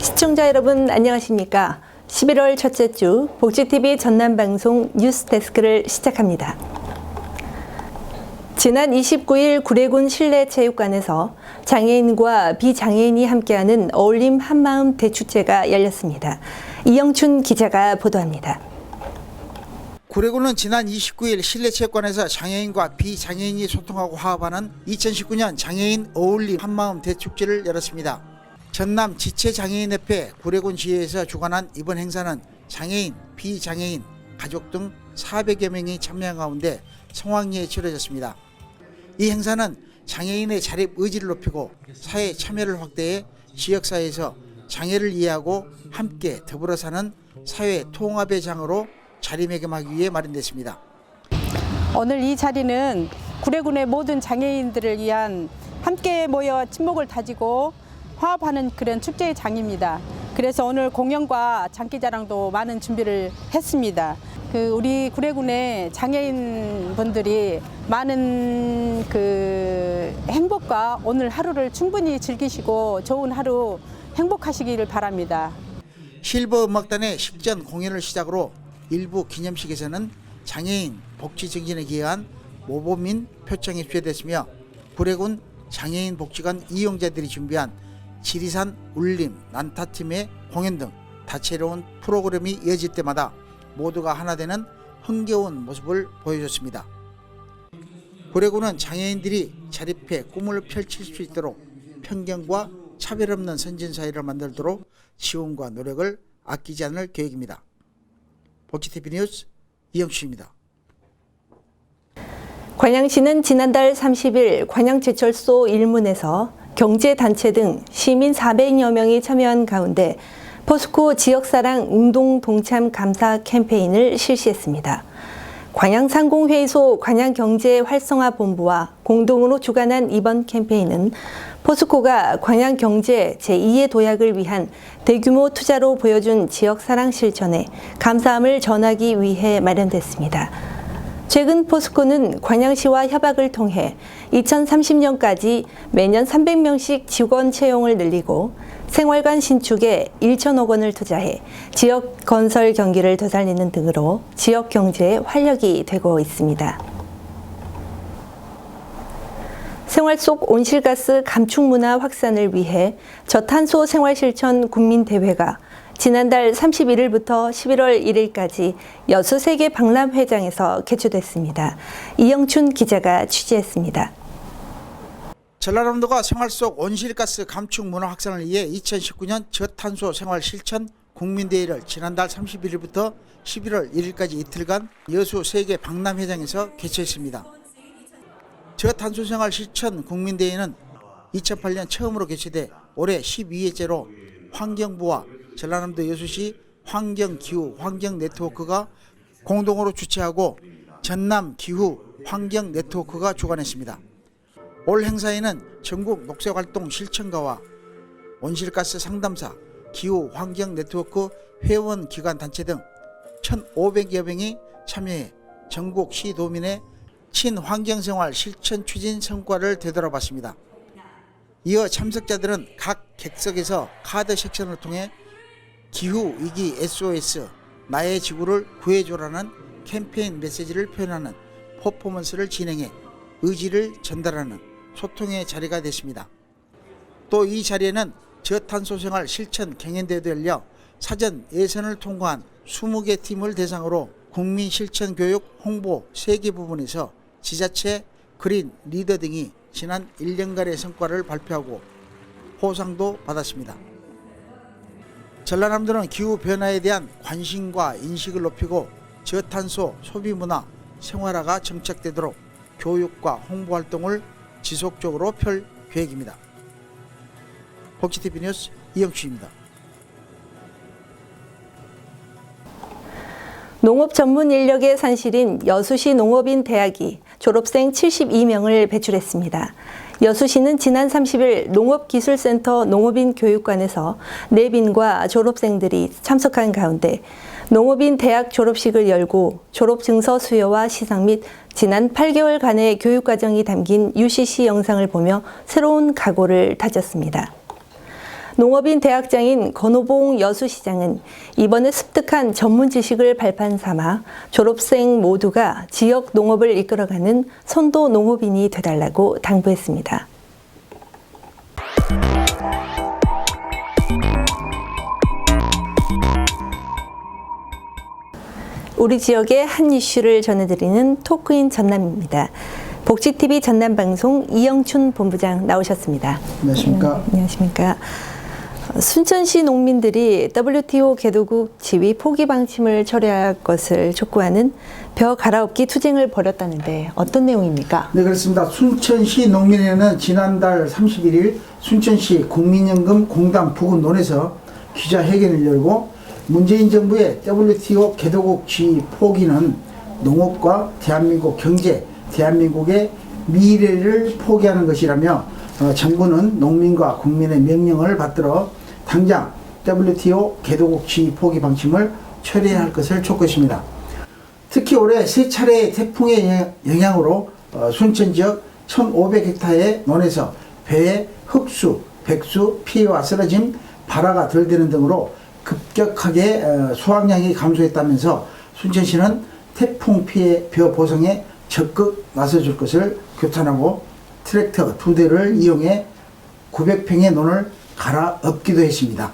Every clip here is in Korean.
시청자 여러분 안녕하십니까? 11월 첫째 주 복지TV 전남방송 뉴스데스크를 시작합니다. 지난 29일 구례군 실내체육관에서 장애인과 비장애인이 함께하는 어울림 한마음 대축제가 열렸습니다. 이영춘 기자가 보도합니다. 구례군은 지난 29일 실내체육관에서 장애인과 비장애인이 소통하고 화합하는 2019년 장애인 어울림 한마음 대축제를 열었습니다. 전남 지체장애인협회 구례군시에서 주관한 이번 행사는 장애인, 비장애인, 가족 등 400여 명이 참여한 가운데 성황리에 치러졌습니다. 이 행사는 장애인의 자립 의지를 높이고 사회 참여를 확대해 지역사회에서 장애를 이해하고 함께 더불어 사는 사회 통합의 장으로 자리매김하기 위해 마련됐습니다. 오늘 이 자리는 구례군의 모든 장애인들을 위한 함께 모여 친목을 다지고 화합하는 그런 축제의 장입니다. 그래서 오늘 공연과 장기자랑도 많은 준비를 했습니다. 우리 구례군의 장애인 분들이 많은 행복과 오늘 하루를 충분히 즐기시고 좋은 하루 행복하시기를 바랍니다. 실버 음악단의 식전 공연을 시작으로 일부 기념식에서는 장애인 복지 증진에 기여한 모범인 표창이 수여됐으며 구례군 장애인 복지관 이용자들이 준비한 지리산 울림 난타팀의 공연 등 다채로운 프로그램이 이어질 때마다 모두가 하나 되는 흥겨운 모습을 보여줬습니다. 구례군은 장애인들이 자립해 꿈을 펼칠 수 있도록 편견과 차별 없는 선진사회를 만들도록 지원과 노력을 아끼지 않을 계획입니다. 복지TV 뉴스 이영춘입니다. 관양시는 지난달 30일 관양제철소 일문에서 경제단체 등 시민 400여 명이 참여한 가운데 포스코 지역사랑 운동 동참 감사 캠페인을 실시했습니다. 관양상공회의소 관양경제활성화본부와 공동으로 주관한 이번 캠페인은 포스코가 관양경제 제2의 도약을 위한 대규모 투자로 보여준 지역사랑 실천에 감사함을 전하기 위해 마련됐습니다. 최근 포스코는 관양시와 협약을 통해 2030년까지 매년 300명씩 직원 채용을 늘리고 생활관 신축에 1천억 원을 투자해 지역 건설 경기를 되살리는 등으로 지역 경제에 활력이 되고 있습니다. 생활 속 온실가스 감축 문화 확산을 위해 저탄소 생활실천 국민대회가 지난달 31일부터 11월 1일까지 여수 세계 박람회장에서 개최됐습니다. 이영춘 기자가 취재했습니다. 전라남도가 생활 속 온실가스 감축 문화 확산을 위해 2019년 저탄소 생활 실천 국민대회를 지난달 31일부터 11월 1일까지 이틀간 여수 세계 박람회장에서 개최했습니다. 저탄소 생활 실천 국민대회는 2008년 처음으로 개최돼 올해 12회째로 환경부와 전라남도 여수시 환경기후 환경네트워크가 공동으로 주최하고 전남기후 환경네트워크가 주관했습니다. 올 행사에는 전국 녹색활동 실천가와 온실가스 상담사, 기후 환경네트워크 회원 기관 단체 등 1,500여 명이 참여해 전국 시도민의 친환경생활 실천 추진 성과를 되돌아봤습니다. 이어 참석자들은 각 객석에서 카드 섹션을 통해 기후위기 SOS 나의 지구를 구해줘라는 캠페인 메시지를 표현하는 퍼포먼스를 진행해 의지를 전달하는 소통의 자리가 됐습니다. 또 이 자리에는 저탄소 생활 실천 경연대회도 열려 사전 예선을 통과한 20개 팀을 대상으로 국민 실천 교육 홍보 3개 부분에서 지자체 그린 리더 등이 지난 1년간의 성과를 발표하고 포상도 받았습니다. 전라남도는 기후변화에 대한 관심과 인식을 높이고 저탄소 소비문화, 생활화가 정착되도록 교육과 홍보활동을 지속적으로 펼 계획입니다. 복지TV 뉴스 이영춘입니다. 농업 전문 인력의 산실인 여수시 농업인 대학이 졸업생 72명을 배출했습니다. 여수시는 지난 30일 농업기술센터 농업인 교육관에서 내빈과 졸업생들이 참석한 가운데 농업인 대학 졸업식을 열고 졸업증서 수여와 시상 및 지난 8개월간의 교육과정이 담긴 UCC 영상을 보며 새로운 각오를 다졌습니다. 농업인 대학장인 건호봉 여수시장은 이번에 습득한 전문 지식을 발판 삼아 졸업생 모두가 지역 농업을 이끌어가는 선도 농업인이 되달라고 당부했습니다. 우리 지역의 한 이슈를 전해드리는 토크인 전남입니다. 복지TV 전남방송 이영춘 본부장 나오셨습니다. 안녕하십니까. 안녕하십니까. 순천시 농민들이 WTO 개도국 지위 포기 방침을 철회할 것을 촉구하는 벼 갈아엎기 투쟁을 벌였다는데 어떤 내용입니까? 네, 그렇습니다. 순천시 농민회는 지난달 31일 순천시 국민연금 공단 부근론에서 기자회견을 열고 문재인 정부의 WTO 개도국 지위 포기는 농업과 대한민국 경제, 대한민국의 미래를 포기하는 것이라며 정부는 농민과 국민의 명령을 받들어 당장 WTO 개도국 지위 포기 방침을 철회할 것을 촉구했습니다. 특히 올해 세 차례의 태풍의 영향으로 순천 지역 1,500헥타의 논에서 벼의 흑수, 백수, 피해와 쓰러짐, 발화가 덜 되는 등으로 급격하게 수확량이 감소했다면서 순천시는 태풍 피해 벼 보상에 적극 나서줄 것을 규탄하고 트랙터 2대를 이용해 900평의 논을 갈아엎기도 했습니다.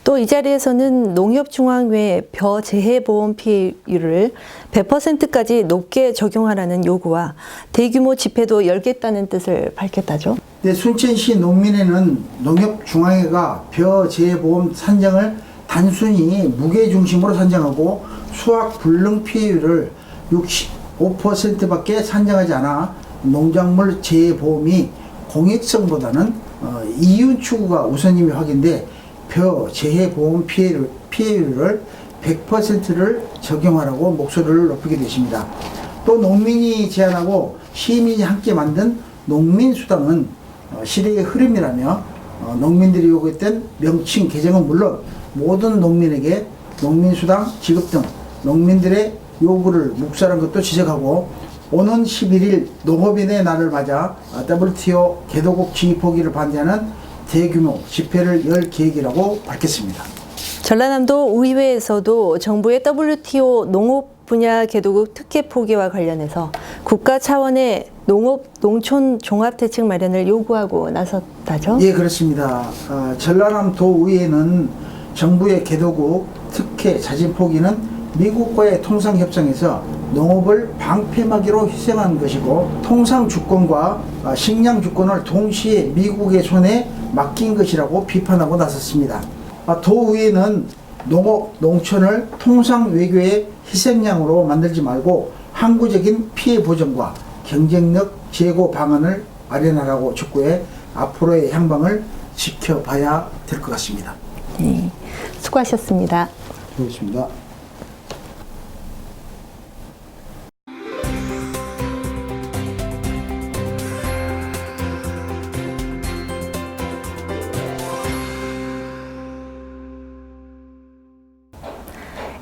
또 이 자리에서는 농협중앙회 벼 재해보험 피해율을 100%까지 높게 적용하라는 요구와 대규모 집회도 열겠다는 뜻을 밝혔다죠. 네, 순천시 농민회는 농협중앙회가 벼 재해보험 산정을 단순히 무게 중심으로 산정하고 수확 불능 피해율을 65%밖에 산정하지 않아 농작물 재해보험이 공익성보다는 이윤 추구가 우선임이 확인돼 벼 재해보험 피해율을 100%를 적용하라고 목소리를 높이게 되십니다. 또 농민이 제안하고 시민이 함께 만든 농민수당은 시대의 흐름이라며 농민들이 요구했던 명칭 개정은 물론 모든 농민에게 농민수당 지급 등 농민들의 요구를 묵살한 것도 지적하고 오는 11일 농업인의 날을 맞아 WTO 개도국 지위 포기를 반대하는 대규모 집회를 열 계획이라고 밝혔습니다. 전라남도 의회에서도 정부의 WTO 농업 분야 개도국 특혜 포기와 관련해서 국가 차원의 농업 농촌 종합 대책 마련을 요구하고 나섰다죠? 예, 그렇습니다. 전라남도 의회는 정부의 개도국 특혜 자진 포기는 미국과의 통상협상에서 농업을 방패막이로 희생한 것이고 통상 주권과 식량 주권을 동시에 미국의 손에 맡긴 것이라고 비판하고 나섰습니다. 도의회는 농업, 농촌을 통상 외교의 희생양으로 만들지 말고 항구적인 피해 보전과 경쟁력 제고 방안을 마련하라고 촉구해 앞으로의 향방을 지켜봐야 될 것 같습니다. 네, 수고하셨습니다. 그렇습니다.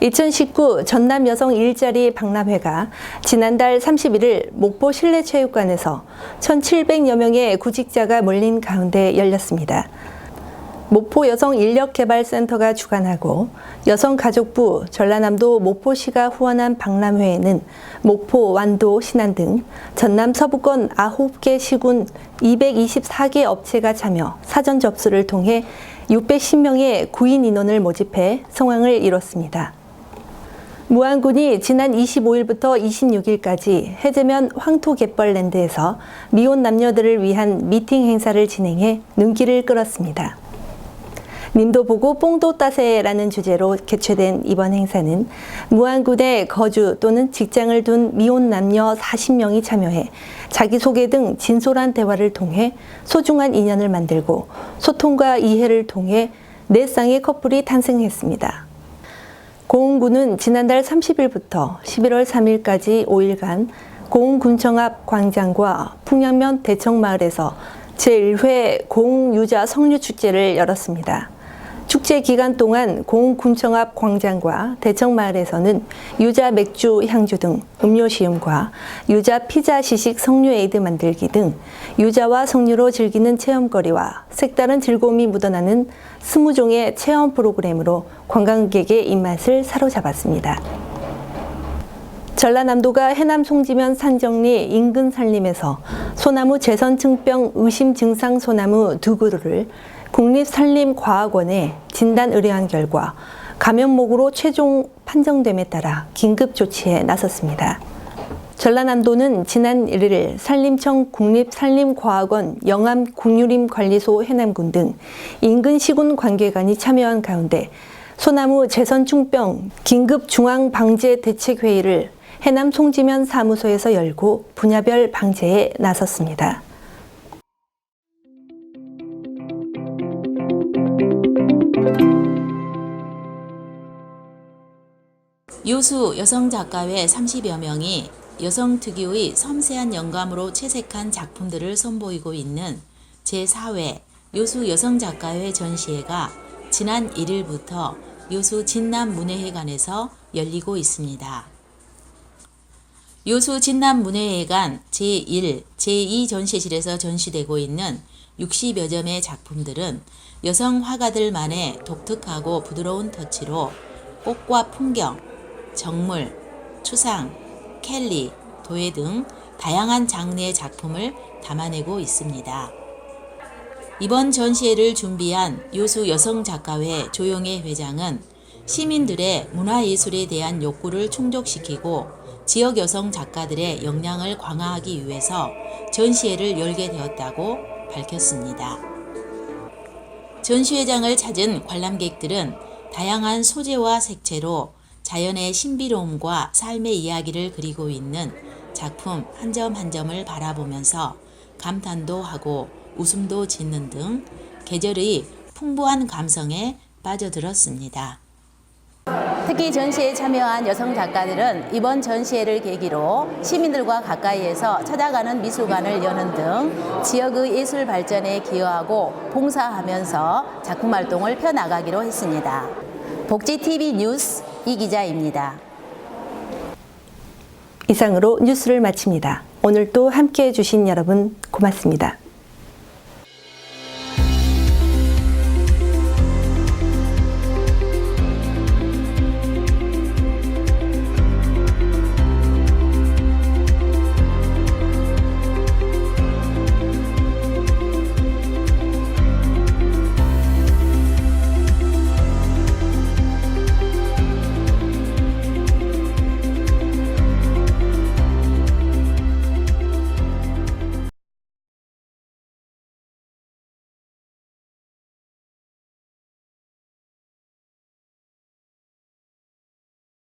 (2019) 전남 여성 일자리 박람회가 지난달 31일 목포 실내체육관에서 1,700여 명의 구직자가 몰린 가운데 열렸습니다. 목포 여성인력개발센터가 주관하고 여성가족부, 전라남도 목포시가 후원한 박람회에는 목포, 완도, 신안 등 전남 서부권 9개 시군 224개 업체가 참여 사전 접수를 통해 610명의 구인 인원을 모집해 성황을 이뤘습니다. 무안군이 지난 25일부터 26일까지 해제면 황토갯벌랜드에서 미혼 남녀들을 위한 미팅 행사를 진행해 눈길을 끌었습니다. 님도 보고 뽕도 따세라는 주제로 개최된 이번 행사는 무안군에 거주 또는 직장을 둔 미혼 남녀 40명이 참여해 자기소개 등 진솔한 대화를 통해 소중한 인연을 만들고 소통과 이해를 통해 4쌍의 커플이 탄생했습니다. 고흥군은 지난달 30일부터 11월 3일까지 5일간 고흥군청 앞 광장과 풍양면 대청마을에서 제1회 고흥유자 성류축제를 열었습니다. 축제 기간 동안 공군청 앞 광장과 대청마을에서는 유자 맥주, 향주 등 음료 시음과 유자 피자 시식 석류 에이드 만들기 등 유자와 석류로 즐기는 체험거리와 색다른 즐거움이 묻어나는 20종의 체험 프로그램으로 관광객의 입맛을 사로잡았습니다. 전라남도가 해남 송지면 산정리 인근 산림에서 소나무 재선증병 의심 증상 소나무 2그루를 국립산림과학원에 진단 의뢰한 결과 감염목으로 최종 판정됨에 따라 긴급 조치에 나섰습니다. 전라남도는 지난 1일 산림청 국립산림과학원 영암국유림관리소 해남군 등 인근 시군 관계관이 참여한 가운데 소나무 재선충병 긴급중앙방제대책회의를 해남 송지면 사무소에서 열고 분야별 방제에 나섰습니다. 요수 여성 작가회 30여 명이 여성 특유의 섬세한 영감으로 채색한 작품들을 선보이고 있는 제4회 요수 여성 작가회 전시회가 지난 1일부터 요수 진남문예회관에서 열리고 있습니다. 요수 진남문예회관 제1, 제2 전시실에서 전시되고 있는 60여 점의 작품들은 여성 화가들만의 독특하고 부드러운 터치로 꽃과 풍경, 정물, 추상, 켈리, 도예 등 다양한 장르의 작품을 담아내고 있습니다. 이번 전시회를 준비한 요수 여성작가회 조영애 회장은 시민들의 문화예술에 대한 욕구를 충족시키고 지역 여성 작가들의 역량을 강화하기 위해서 전시회를 열게 되었다고 밝혔습니다. 전시회장을 찾은 관람객들은 다양한 소재와 색채로 자연의 신비로움과 삶의 이야기를 그리고 있는 작품 한 점 한 점을 바라보면서 감탄도 하고 웃음도 짓는 등 계절의 풍부한 감성에 빠져들었습니다. 특히 전시에 참여한 여성 작가들은 이번 전시회를 계기로 시민들과 가까이에서 찾아가는 미술관을 여는 등 지역의 예술 발전에 기여하고 봉사하면서 작품 활동을 펴나가기로 했습니다. 복지TV 뉴스 이기자입니다. 이상으로 뉴스를 마칩니다. 오늘도 함께해 주신 여러분 고맙습니다.